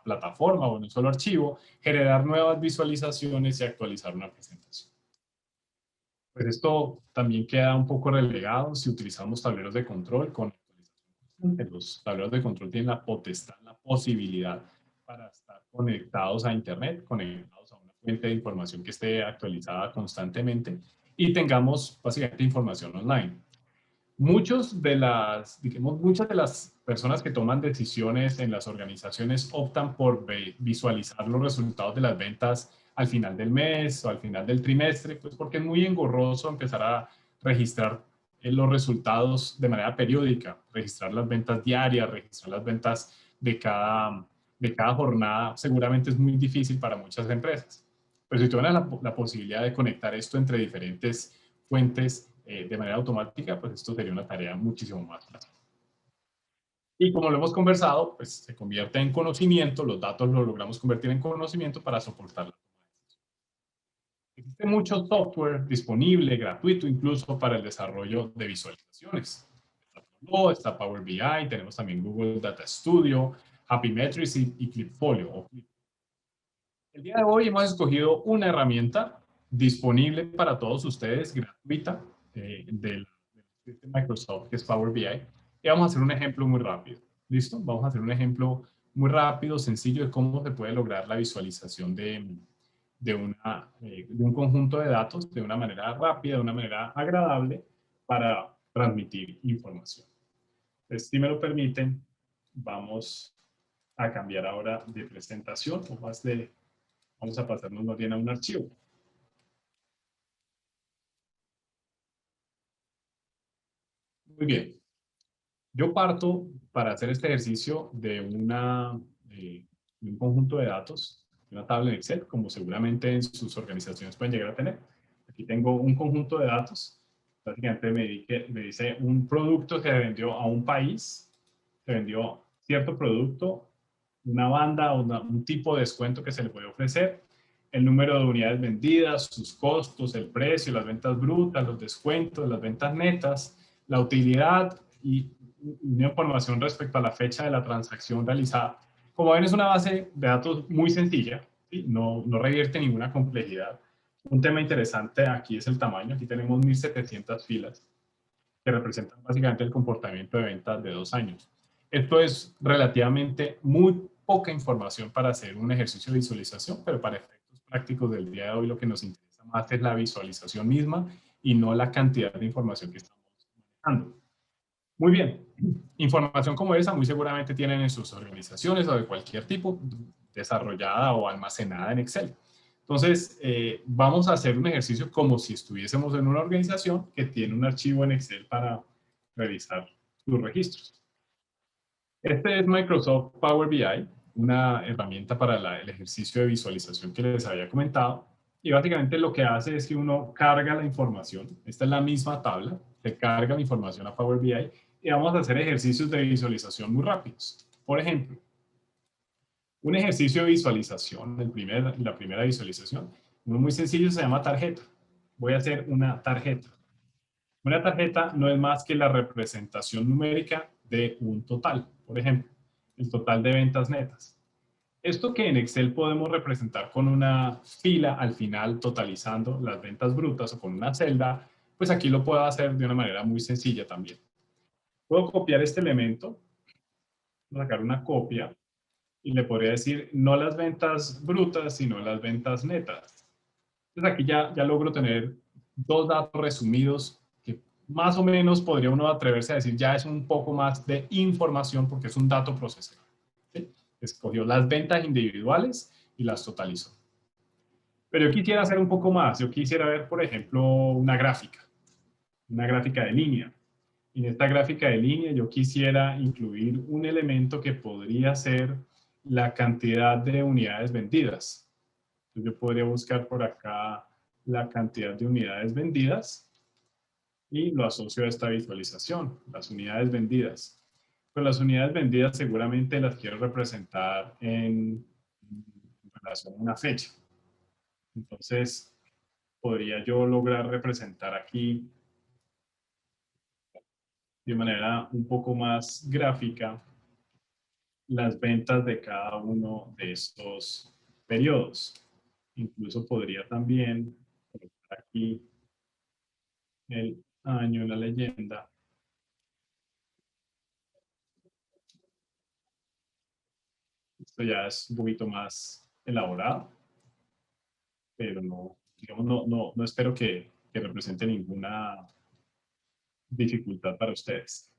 plataforma o en un solo archivo, generar nuevas visualizaciones y actualizar una presentación. Pues esto también queda un poco relegado si utilizamos tableros de control con actualización. Los tableros de control tienen la potestad, la posibilidad para estar conectados a Internet, conectados a una fuente de información que esté actualizada constantemente y tengamos básicamente información online. Muchas de las personas que toman decisiones en las organizaciones optan por visualizar los resultados de las ventas al final del mes o al final del trimestre, pues porque es muy engorroso empezar a registrar los resultados de manera periódica, registrar las ventas diarias, registrar las ventas de cada jornada seguramente es muy difícil para muchas empresas. Pero si tuvieran la posibilidad de conectar esto entre diferentes fuentes de manera automática, pues esto sería una tarea muchísimo más fácil. Y como lo hemos conversado, pues se convierte en conocimiento, los datos los logramos convertir en conocimiento para soportarlo. Existe mucho software disponible, gratuito incluso, para el desarrollo de visualizaciones. Está Tableau, está Power BI, tenemos también Google Data Studio, Happymetrics y Clipfolio. El día de hoy hemos escogido una herramienta disponible para todos ustedes, gratuita, del Microsoft, que es Power BI. Y vamos a hacer un ejemplo muy rápido. ¿Listo? Vamos a hacer un ejemplo muy rápido, sencillo, de cómo se puede lograr la visualización de un conjunto de datos de una manera rápida, de una manera agradable para transmitir información. Entonces, si me lo permiten, vamos a cambiar ahora de presentación o más de, vamos a pasarnos más bien a un archivo. Muy bien. Yo parto para hacer este ejercicio de un conjunto de datos, una tabla en Excel, como seguramente en sus organizaciones pueden llegar a tener. Aquí tengo un conjunto de datos. Básicamente me dice un producto que se vendió a un país, se vendió cierto producto, una banda o un tipo de descuento que se le puede ofrecer, el número de unidades vendidas, sus costos, el precio, las ventas brutas, los descuentos, las ventas netas, la utilidad y una información respecto a la fecha de la transacción realizada. Como ven, es una base de datos muy sencilla, ¿sí? No revierte ninguna complejidad. Un tema interesante aquí es el tamaño. Aquí tenemos 1.700 filas que representan básicamente el comportamiento de ventas de 2 años. Esto es relativamente muy poca información para hacer un ejercicio de visualización, pero para efectos prácticos del día de hoy lo que nos interesa más es la visualización misma y no la cantidad de información que estamos manejando. Muy bien. Información como esa muy seguramente tienen en sus organizaciones o de cualquier tipo, desarrollada o almacenada en Excel. Entonces, vamos a hacer un ejercicio como si estuviésemos en una organización que tiene un archivo en Excel para revisar sus registros. Este es Microsoft Power BI, una herramienta para el ejercicio de visualización que les había comentado. Y básicamente lo que hace es que uno carga la información. Esta es la misma tabla, se carga la información a Power BI y vamos a hacer ejercicios de visualización muy rápidos. Por ejemplo, un ejercicio de visualización, la primera visualización, uno muy sencillo, se llama tarjeta. Voy a hacer una tarjeta. Una tarjeta no es más que la representación numérica de un total. Por ejemplo, el total de ventas netas. Esto que en Excel podemos representar con una fila al final totalizando las ventas brutas o con una celda, pues aquí lo puedo hacer de una manera muy sencilla también. Puedo copiar este elemento, sacar una copia y le podría decir no las ventas brutas, sino las ventas netas. Entonces aquí ya logro tener dos datos resumidos que más o menos podría uno atreverse a decir ya es un poco más de información porque es un dato procesado. ¿Sí? Escogió las ventas individuales y las totalizó. Pero yo quisiera hacer un poco más. Yo quisiera ver, por ejemplo, una gráfica de línea. En esta gráfica de línea yo quisiera incluir un elemento que podría ser la cantidad de unidades vendidas. Entonces yo podría buscar por acá la cantidad de unidades vendidas y lo asocio a esta visualización, las unidades vendidas. Pues las unidades vendidas seguramente las quiero representar en relación a una fecha. Entonces podría yo lograr representar aquí de manera un poco más gráfica las ventas de cada uno de estos periodos. Incluso podría también colocar aquí el año, la leyenda. Esto ya es un poquito más elaborado, pero no, digamos, no espero que represente ninguna dificultad para ustedes.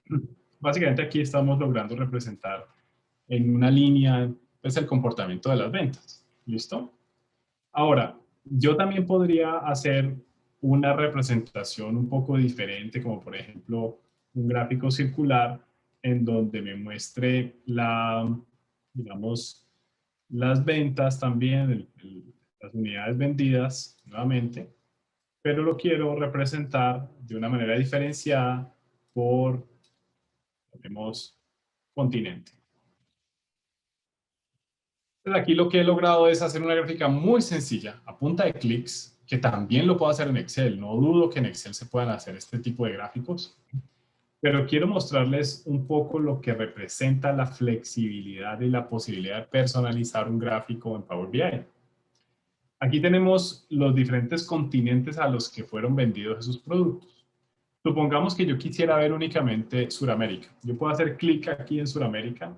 Básicamente aquí estamos logrando representar en una línea pues, el comportamiento de las ventas. ¿Listo? Ahora, yo también podría hacer una representación un poco diferente, como por ejemplo un gráfico circular en donde me muestre digamos, las ventas también, las unidades vendidas nuevamente, pero lo quiero representar de una manera diferenciada por, tenemos continente. Entonces aquí lo que he logrado es hacer una gráfica muy sencilla, a punta de clics, que también lo puedo hacer en Excel. No dudo que en Excel se puedan hacer este tipo de gráficos, pero quiero mostrarles un poco lo que representa la flexibilidad y la posibilidad de personalizar un gráfico en Power BI. Aquí tenemos los diferentes continentes a los que fueron vendidos esos productos. Supongamos que yo quisiera ver únicamente Sudamérica. Yo puedo hacer clic aquí en Sudamérica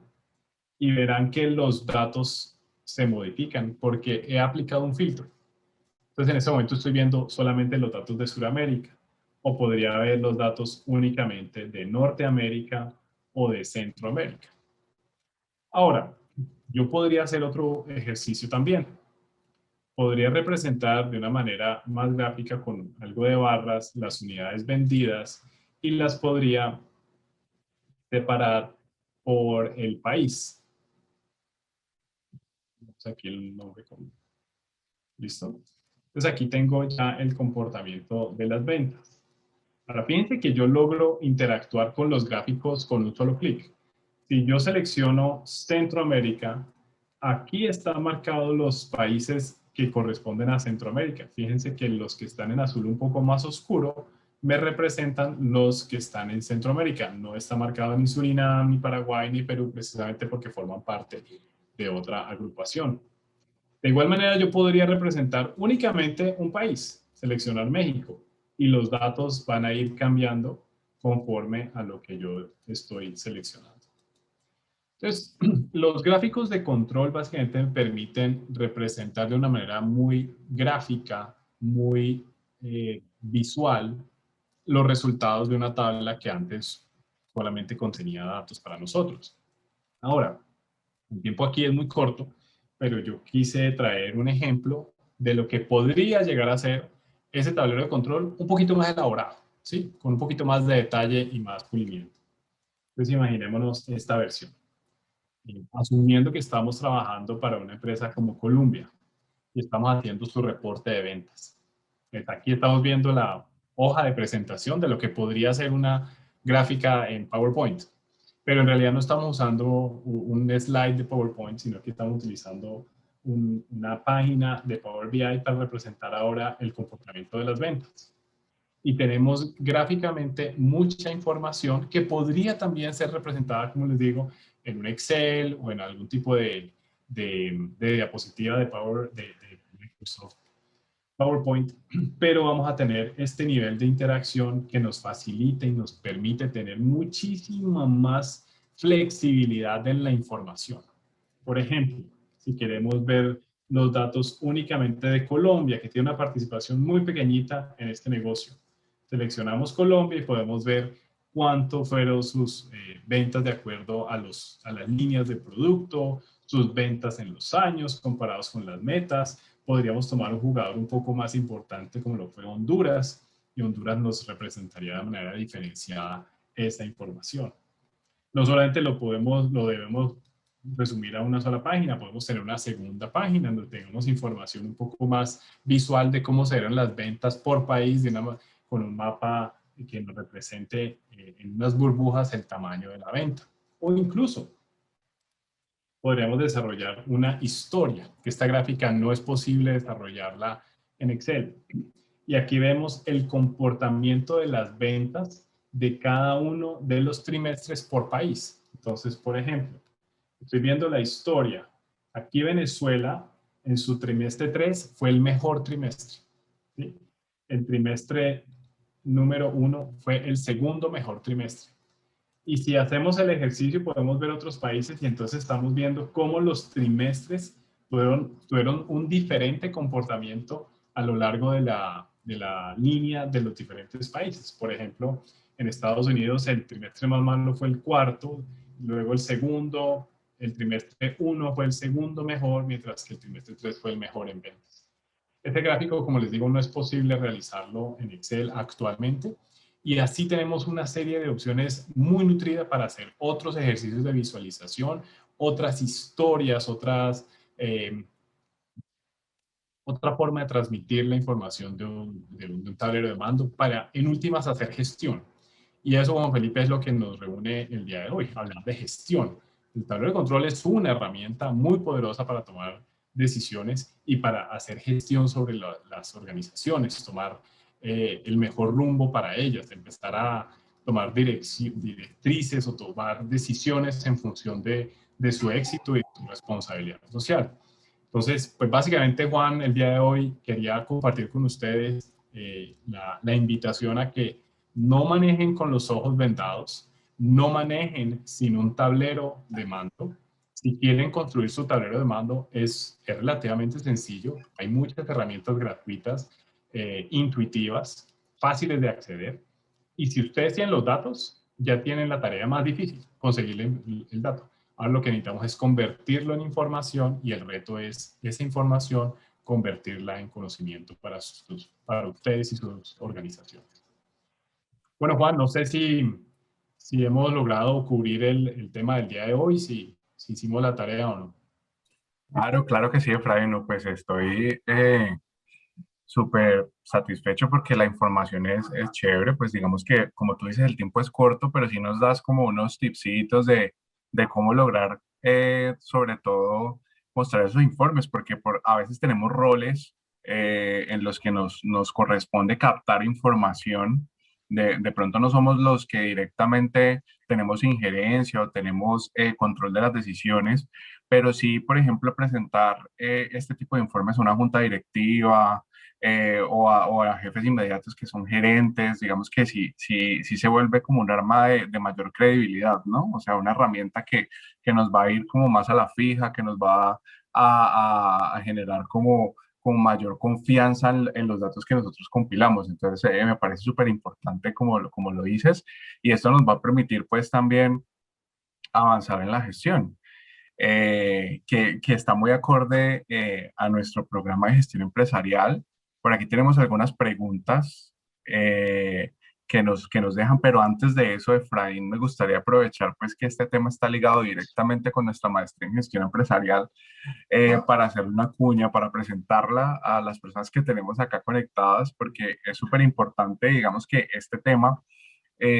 y verán que los datos se modifican porque he aplicado un filtro. Entonces, en este momento estoy viendo solamente los datos de Sudamérica, o podría ver los datos únicamente de Norteamérica o de Centroamérica. Ahora, yo podría hacer otro ejercicio también. Podría representar de una manera más gráfica con algo de barras las unidades vendidas y las podría separar por el país. Aquí el nombre ¿listo? Entonces aquí tengo ya el comportamiento de las ventas. Ahora fíjense que yo logro interactuar con los gráficos con un solo clic. Si yo selecciono Centroamérica, aquí están marcados los países que corresponden a Centroamérica. Fíjense que los que están en azul un poco más oscuro me representan los que están en Centroamérica. No está marcado ni Surinam, ni Paraguay, ni Perú, precisamente porque forman parte de otra agrupación. De igual manera, yo podría representar únicamente un país, seleccionar México, y los datos van a ir cambiando conforme a lo que yo estoy seleccionando. Entonces, los gráficos de control básicamente me permiten representar de una manera muy gráfica, muy visual, los resultados de una tabla que antes solamente contenía datos para nosotros. Ahora, el tiempo aquí es muy corto, pero yo quise traer un ejemplo de lo que podría llegar a ser ese tablero de control un poquito más elaborado, ¿sí? Con un poquito más de detalle y más pulimiento. Entonces imaginémonos esta versión. Asumiendo que estamos trabajando para una empresa como Columbia y estamos haciendo su reporte de ventas. Aquí estamos viendo la hoja de presentación de lo que podría ser una gráfica en PowerPoint. Pero en realidad no estamos usando un slide de PowerPoint, sino que estamos utilizando una página de Power BI para representar ahora el comportamiento de las ventas. Y tenemos gráficamente mucha información que podría también ser representada, como les digo, en un Excel o en algún tipo de diapositiva de Microsoft PowerPoint, pero vamos a tener este nivel de interacción que nos facilita y nos permite tener muchísima más flexibilidad en la información. Por ejemplo, si queremos ver los datos únicamente de Colombia, que tiene una participación muy pequeñita en este negocio, seleccionamos Colombia y podemos ver cuánto fueron sus ventas de acuerdo a las líneas de producto, sus ventas en los años comparados con las metas. Podríamos tomar un jugador un poco más importante como lo fue Honduras, y Honduras nos representaría de manera diferenciada esa información. No solamente lo debemos resumir a una sola página, podemos tener una segunda página donde tengamos información un poco más visual de cómo serán las ventas por país, con un mapa que nos represente en unas burbujas el tamaño de la venta. O incluso podríamos desarrollar una historia, que esta gráfica no es posible desarrollarla en Excel. Y aquí vemos el comportamiento de las ventas de cada uno de los trimestres por país. Entonces, por ejemplo, estoy viendo la historia. Aquí Venezuela, en su trimestre 3, fue el mejor trimestre. ¿Sí? El trimestre número 1 fue el segundo mejor trimestre. Y si hacemos el ejercicio, podemos ver otros países y entonces estamos viendo cómo los trimestres tuvieron un diferente comportamiento a lo largo de la línea de los diferentes países. Por ejemplo, en Estados Unidos el trimestre más malo fue el cuarto, luego el segundo, el trimestre 1 fue el segundo mejor, mientras que el trimestre 3 fue el mejor en ventas. Este gráfico, como les digo, no es posible realizarlo en Excel actualmente. Y así tenemos una serie de opciones muy nutridas para hacer otros ejercicios de visualización, otras historias, otras eh, otra forma de transmitir la información de un tablero de mando para, en últimas, hacer gestión. Y eso, Juan Felipe, es lo que nos reúne el día de hoy, hablar de gestión. El tablero de control es una herramienta muy poderosa para tomar decisiones y para hacer gestión sobre las organizaciones, tomar el mejor rumbo para ellas, empezar a tomar directrices o tomar decisiones en función de su éxito y de su responsabilidad social. Entonces, pues básicamente, Juan, el día de hoy quería compartir con ustedes la invitación a que no manejen con los ojos vendados, no manejen sin un tablero de mando. Si quieren construir su tablero de mando, es relativamente sencillo. Hay muchas herramientas gratuitas, intuitivas, fáciles de acceder. Y si ustedes tienen los datos, ya tienen la tarea más difícil, conseguir el dato. Ahora lo que necesitamos es convertirlo en información y el reto es esa información convertirla en conocimiento para ustedes y sus organizaciones. Bueno, Juan, no sé si hemos logrado cubrir el tema del día de hoy, si hicimos la tarea o no. Claro, claro que sí, Efraín, no, pues estoy súper satisfecho porque la información es chévere, pues digamos que como tú dices el tiempo es corto, pero sí nos das como unos tipsitos de cómo lograr sobre todo mostrar esos informes, porque a veces tenemos roles en los que nos corresponde captar información. De pronto no somos los que directamente tenemos injerencia o tenemos control de las decisiones, pero sí, por ejemplo, presentar este tipo de informes a una junta directiva, o a jefes inmediatos que son gerentes, digamos que sí se vuelve como un arma de mayor credibilidad, ¿no? O sea, una herramienta que nos va a ir como más a la fija, que nos va a generar como mayor confianza en los datos que nosotros compilamos. Entonces, me parece súper importante como lo dices, y esto nos va a permitir pues también avanzar en la gestión. Que está muy acorde a nuestro programa de gestión empresarial. Por aquí tenemos algunas preguntas que nos dejan, pero antes de eso, Efraín, me gustaría aprovechar pues que este tema está ligado directamente con nuestra maestría en gestión empresarial para hacer una cuña, para presentarla a las personas que tenemos acá conectadas, porque es súper importante, digamos que este tema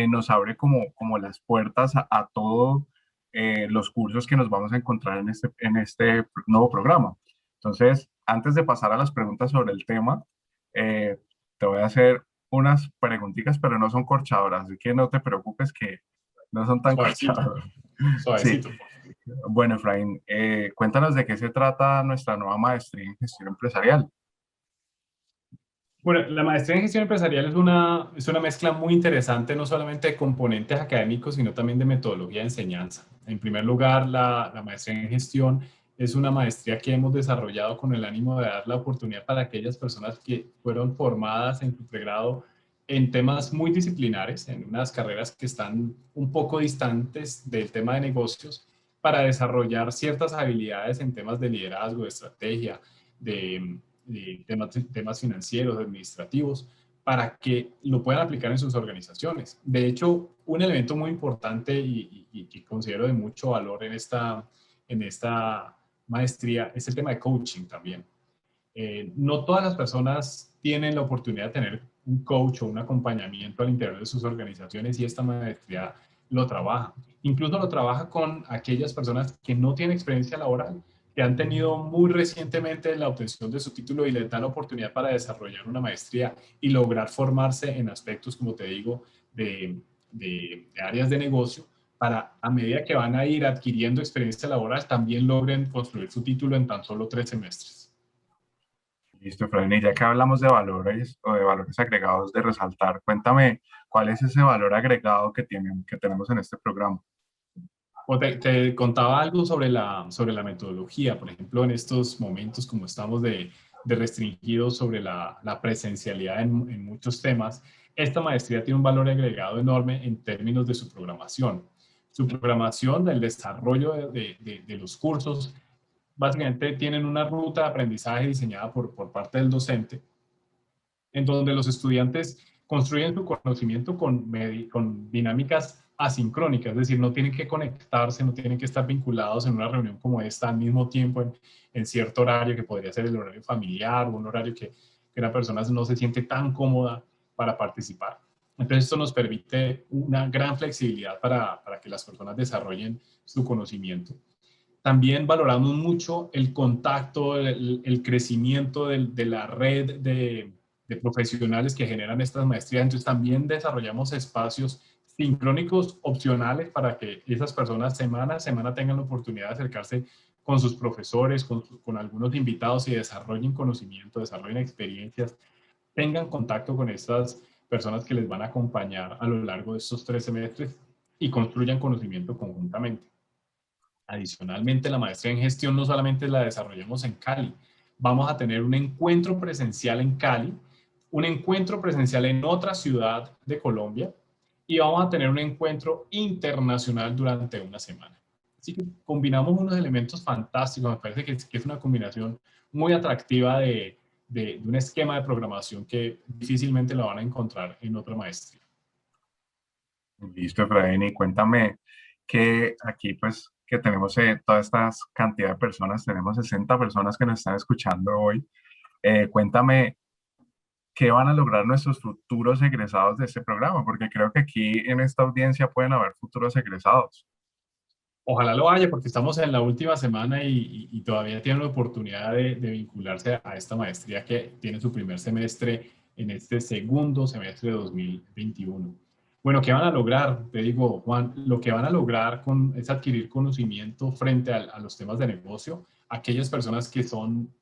nos abre como las puertas a todo los cursos que nos vamos a encontrar en este nuevo programa. Entonces, antes de pasar a las preguntas sobre el tema, eh, te voy a hacer unas preguntitas, pero no son corchadoras, así que no te preocupes que no son tan Suavecito, corchadoras. Sí, suavecito. bueno, Efraín, cuéntanos de qué se trata nuestra nueva maestría en gestión empresarial. Bueno, la maestría en gestión empresarial es una mezcla muy interesante, no solamente de componentes académicos, sino también de metodología de enseñanza. En primer lugar, la maestría en gestión es una maestría que hemos desarrollado con el ánimo de dar la oportunidad para aquellas personas que fueron formadas en su pregrado en temas muy disciplinares, en unas carreras que están un poco distantes del tema de negocios, para desarrollar ciertas habilidades en temas de liderazgo, de estrategia, de temas financieros, administrativos, para que lo puedan aplicar en sus organizaciones. De hecho, un elemento muy importante y que considero de mucho valor en esta maestría es el tema de coaching también. No todas las personas tienen la oportunidad de tener un coach o un acompañamiento al interior de sus organizaciones y esta maestría lo trabaja. Incluso lo trabaja con aquellas personas que no tienen experiencia laboral, que han tenido muy recientemente la obtención de su título y les da la oportunidad para desarrollar una maestría y lograr formarse en aspectos, como te digo, de áreas de negocio para, a medida que van a ir adquiriendo experiencia laboral, también logren construir su título en tan solo 3 semestres. Listo, Efraín, y ya que hablamos de valores o de valores agregados de resaltar, cuéntame cuál es ese valor agregado que tenemos en este programa. O te contaba algo sobre la metodología, por ejemplo, en estos momentos como estamos de restringidos sobre la presencialidad en muchos temas, esta maestría tiene un valor agregado enorme en términos de su programación. Su programación, del desarrollo de los cursos, básicamente tienen una ruta de aprendizaje diseñada por parte del docente, en donde los estudiantes construyen su conocimiento con dinámicas asincrónica, es decir, no tienen que conectarse, no tienen que estar vinculados en una reunión como esta al mismo tiempo en cierto horario, que podría ser el horario familiar o un horario que la persona no se siente tan cómoda para participar. Entonces, esto nos permite una gran flexibilidad para que las personas desarrollen su conocimiento. También valoramos mucho el contacto, el crecimiento de la red de profesionales que generan estas maestrías. Entonces también desarrollamos espacios sincrónicos opcionales para que esas personas semana a semana tengan la oportunidad de acercarse con sus profesores, con algunos invitados y desarrollen conocimiento, desarrollen experiencias, tengan contacto con estas personas que les van a acompañar a lo largo de estos 3 semestres y construyan conocimiento conjuntamente. Adicionalmente, la maestría en gestión no solamente la desarrollamos en Cali, vamos a tener un encuentro presencial en Cali, un encuentro presencial en otra ciudad de Colombia y vamos a tener un encuentro internacional durante una semana. Así que combinamos unos elementos fantásticos, me parece que es una combinación muy atractiva de un esquema de programación que difícilmente lo van a encontrar en otra maestría. Listo, Efraín, y cuéntame que aquí pues que tenemos toda esta cantidad de personas, tenemos 60 personas que nos están escuchando hoy. Cuéntame qué van a lograr nuestros futuros egresados de este programa, porque creo que aquí en esta audiencia pueden haber futuros egresados. Ojalá lo haya, porque estamos en la última semana y todavía tienen la oportunidad de vincularse a esta maestría que tiene su primer semestre en este segundo semestre de 2021. Bueno, ¿qué van a lograr? Te digo, Juan, lo que van a lograr es adquirir conocimiento frente a los temas de negocio, aquellas personas que son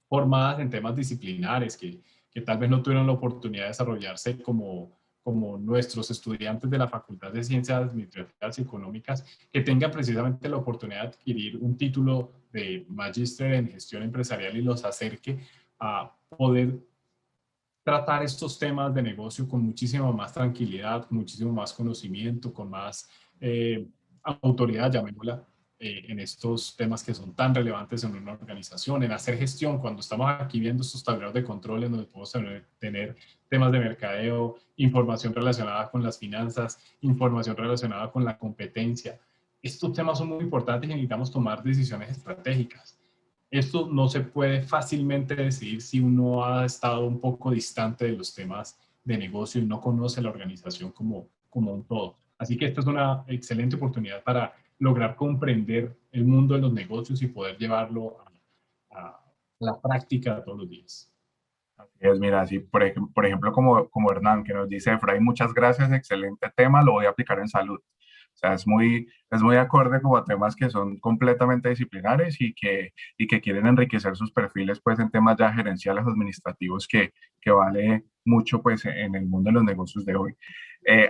formadas en temas disciplinares, que tal vez no tuvieron la oportunidad de desarrollarse como nuestros estudiantes de la Facultad de Ciencias Administrativas y Económicas, que tengan precisamente la oportunidad de adquirir un título de magíster en gestión empresarial y los acerque a poder tratar estos temas de negocio con muchísima más tranquilidad, con muchísimo más conocimiento, con más autoridad, llamémosla, en estos temas que son tan relevantes en una organización, en hacer gestión. Cuando estamos aquí viendo estos tableros de control en donde podemos tener temas de mercadeo, información relacionada con las finanzas, información relacionada con la competencia. Estos temas son muy importantes y necesitamos tomar decisiones estratégicas. Esto no se puede fácilmente decidir si uno ha estado un poco distante de los temas de negocio y no conoce la organización como un todo. Así que esta es una excelente oportunidad para lograr comprender el mundo de los negocios y poder llevarlo a la práctica todos los días. Es, mira, así por ejemplo como Hernán, que nos dice, Efraín, muchas gracias, excelente tema, lo voy a aplicar en salud. O sea, es muy acorde como a temas que son completamente disciplinares y que quieren enriquecer sus perfiles pues en temas ya gerenciales administrativos que vale mucho pues en el mundo de los negocios de hoy.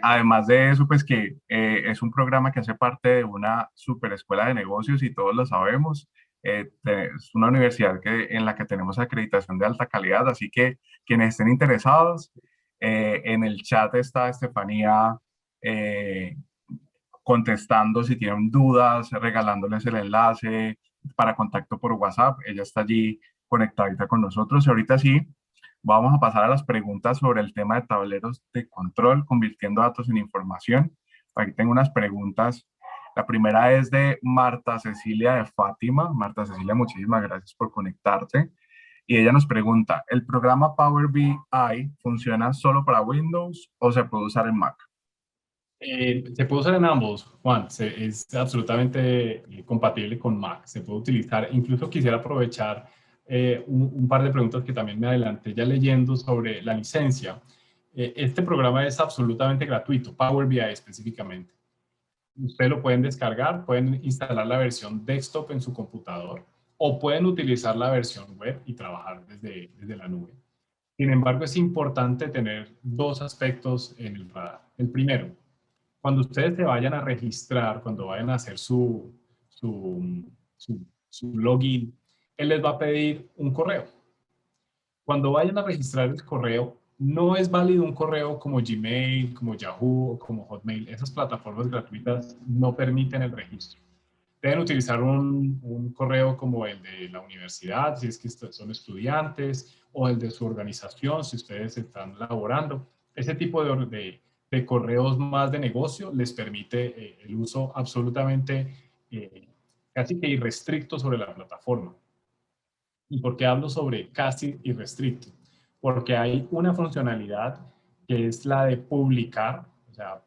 Además de eso, pues que es un programa que hace parte de una super escuela de negocios y todos lo sabemos. Es una universidad en la que tenemos acreditación de alta calidad, así que quienes estén interesados, en el chat está Estefanía eh, contestando si tienen dudas, regalándoles el enlace para contacto por WhatsApp. Ella está allí conectadita con nosotros. Y ahorita sí, vamos a pasar a las preguntas sobre el tema de tableros de control, convirtiendo datos en información. Aquí tengo unas preguntas. La primera es de Marta Cecilia de Fátima. Marta Cecilia, muchísimas gracias por conectarte. Y ella nos pregunta, ¿el programa Power BI funciona solo para Windows o se puede usar en Mac? Se puede usar en ambos, Juan. Es absolutamente compatible con Mac. Se puede utilizar. Incluso quisiera aprovechar un par de preguntas que también me adelanté ya leyendo sobre la licencia. Este programa es absolutamente gratuito, Power BI específicamente. Ustedes lo pueden descargar, pueden instalar la versión desktop en su computador o pueden utilizar la versión web y trabajar desde la nube. Sin embargo, es importante tener dos aspectos en el radar. El primero, cuando ustedes se vayan a registrar, cuando vayan a hacer su login, él les va a pedir un correo. Cuando vayan a registrar el correo, no es válido un correo como Gmail, como Yahoo o como Hotmail. Esas plataformas gratuitas no permiten el registro. Deben utilizar un correo como el de la universidad, si es que son estudiantes, o el de su organización, si ustedes están laborando. Ese tipo de correos más de negocio, les permite el uso absolutamente casi que irrestricto sobre la plataforma. ¿Y por qué hablo sobre casi irrestricto? Porque hay una funcionalidad que es la de publicar, o sea,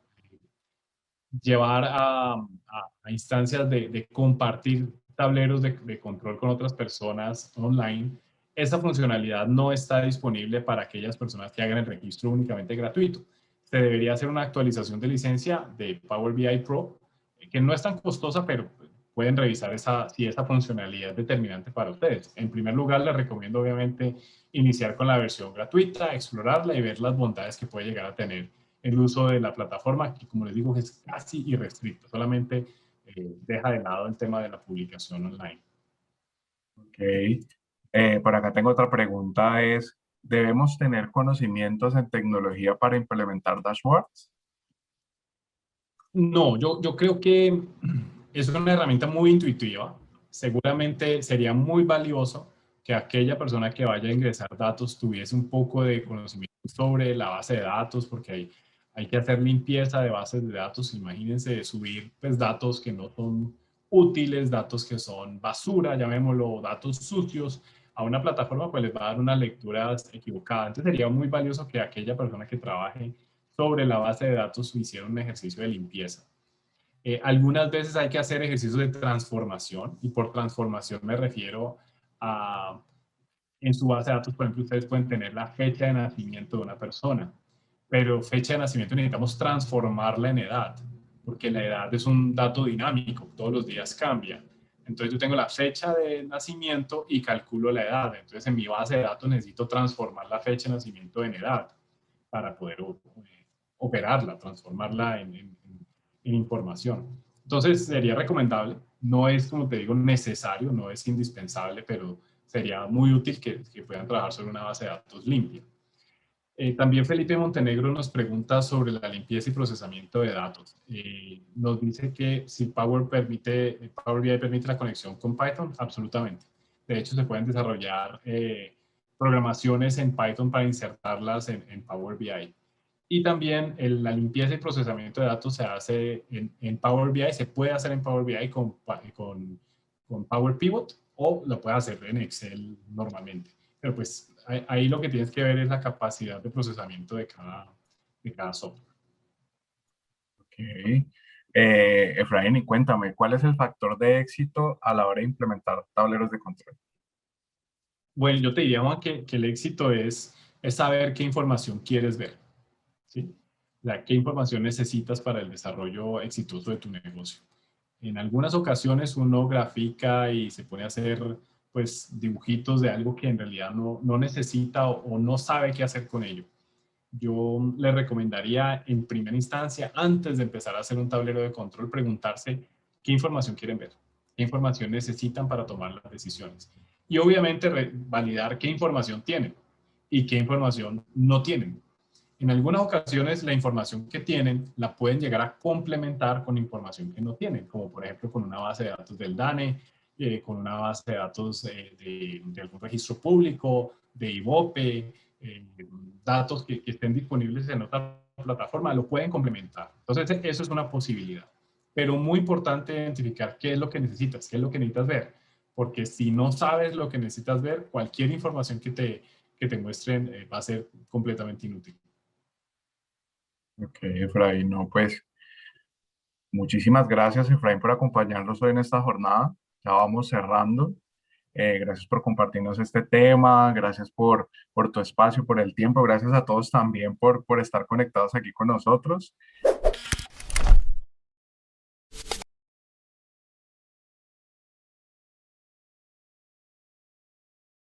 llevar a instancias de compartir tableros de control con otras personas online. Esa funcionalidad no está disponible para aquellas personas que hagan el registro únicamente gratuito. Se debería hacer una actualización de licencia de Power BI Pro, que no es tan costosa, pero pueden revisar si esa funcionalidad es determinante para ustedes. En primer lugar, les recomiendo obviamente iniciar con la versión gratuita, explorarla y ver las bondades que puede llegar a tener el uso de la plataforma, que como les digo es casi irrestricto, solamente deja de lado el tema de la publicación online. Ok. Por acá tengo otra pregunta, es, ¿debemos tener conocimientos en tecnología para implementar dashboards? No, yo creo que es una herramienta muy intuitiva. Seguramente sería muy valioso que aquella persona que vaya a ingresar datos tuviese un poco de conocimiento sobre la base de datos, porque hay que hacer limpieza de bases de datos. Imagínense subir pues, datos que no son útiles, datos que son basura, llamémoslo, datos sucios a una plataforma, pues les va a dar unas lecturas equivocadas. Entonces sería muy valioso que aquella persona que trabaje sobre la base de datos hiciera un ejercicio de limpieza. Algunas veces hay que hacer ejercicios de transformación y por transformación me refiero a, en su base de datos, por ejemplo, ustedes pueden tener la fecha de nacimiento de una persona, pero fecha de nacimiento necesitamos transformarla en edad, porque la edad es un dato dinámico, todos los días cambia. Entonces yo tengo la fecha de nacimiento y calculo la edad. Entonces en mi base de datos necesito transformar la fecha de nacimiento en edad para poder operarla, transformarla en información. Entonces sería recomendable, no es como te digo necesario, no es indispensable, pero sería muy útil que puedan trabajar sobre una base de datos limpia. También Felipe Montenegro nos pregunta sobre la limpieza y procesamiento de datos. Nos dice que si Power BI permite la conexión con Python, absolutamente. De hecho, se pueden desarrollar programaciones en Python para insertarlas en Power BI. Y también la limpieza y procesamiento de datos se hace en Power BI, se puede hacer en Power BI con Power Pivot o lo puede hacer en Excel normalmente. Pero pues ahí lo que tienes que ver es la capacidad de procesamiento de cada software. Ok. Efraín, y cuéntame, ¿cuál es el factor de éxito a la hora de implementar tableros de control? Bueno, yo te diría, Juan, que el éxito es saber qué información quieres ver, ¿sí? O sea, qué información necesitas para el desarrollo exitoso de tu negocio. En algunas ocasiones uno grafica y se pone a hacer pues dibujitos de algo que en realidad no necesita o no sabe qué hacer con ello. Yo le recomendaría en primera instancia, antes de empezar a hacer un tablero de control, preguntarse qué información quieren ver, qué información necesitan para tomar las decisiones. Y obviamente validar qué información tienen y qué información no tienen. En algunas ocasiones la información que tienen la pueden llegar a complementar con información que no tienen, como por ejemplo con una base de datos del DANE, con una base de datos de algún registro público, de IVOPE, eh, datos que estén disponibles en otra plataforma, lo pueden complementar. Entonces, eso es una posibilidad. Pero muy importante identificar qué es lo que necesitas, qué es lo que necesitas ver. Porque si no sabes lo que necesitas ver, cualquier información que te muestren va a ser completamente inútil. Ok, Efraín, no, pues muchísimas gracias, Efraín, por acompañarnos hoy en esta jornada. Ya vamos cerrando. Gracias por compartirnos este tema, gracias por tu espacio, por el tiempo, gracias a todos también por estar conectados aquí con nosotros.